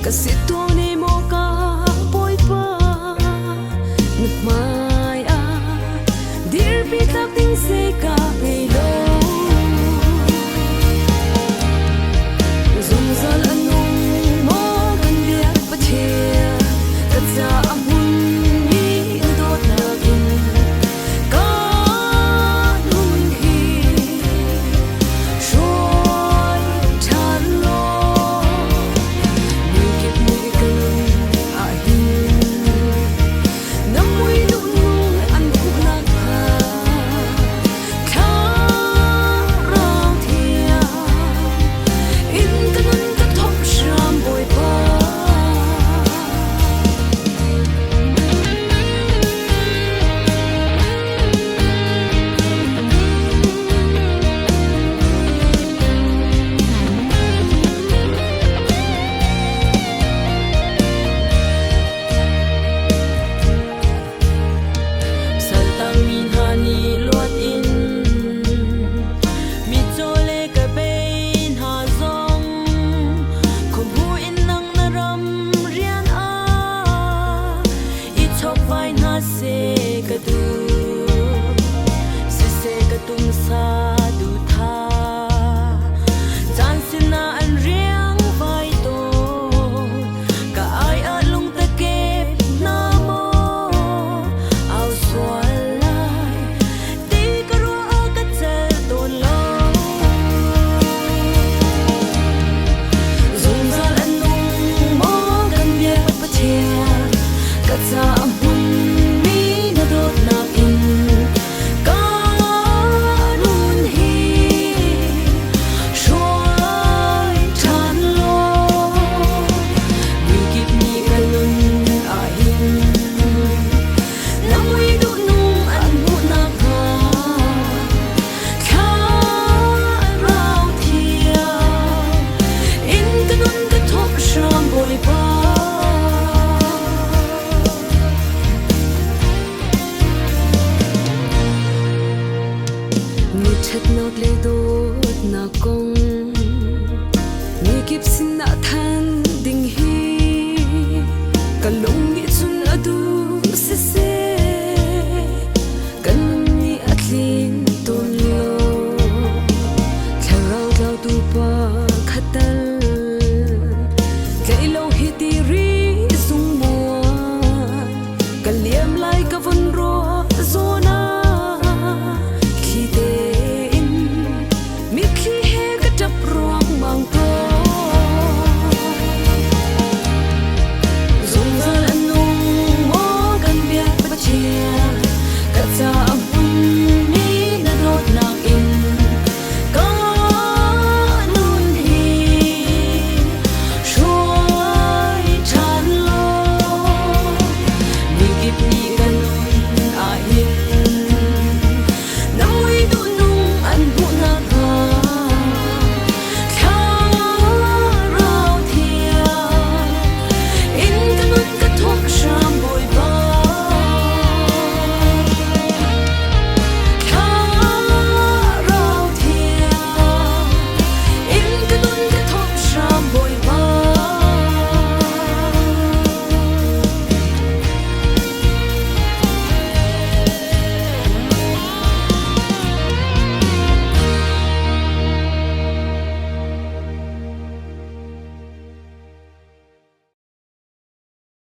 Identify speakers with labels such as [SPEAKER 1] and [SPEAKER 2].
[SPEAKER 1] kasi tunay mo ka boy pa nagmaya dear pitak ting say ka pelo zumzal anong mo kan liak pa chia kat sa amun mi dot lagin ka nun hi shoy chan lo mi kip mi kan a hin nam mui nu nu an khu na ka tha rao thia in kan ka thop sham boy pa saltang min hani luat in mi chole ka bein ha zong khom hu in nang na ram rian a I chok vai na se ka du se ka tum sa du tha chan sin na an riang vai to ka ai a lung ta ke na mo au swal lai ti ka ro a ka chel ton lo zum zal an nung mo kan bia pa chia ka cha mun mi na dot na in ka nun hi shoy chan lo mi kip mi kan nun a hin nam mui du nung an mu na ka tha rao thia in kan nun ka thop sham boy pa mi chat not le dot na kong mi kip sin na than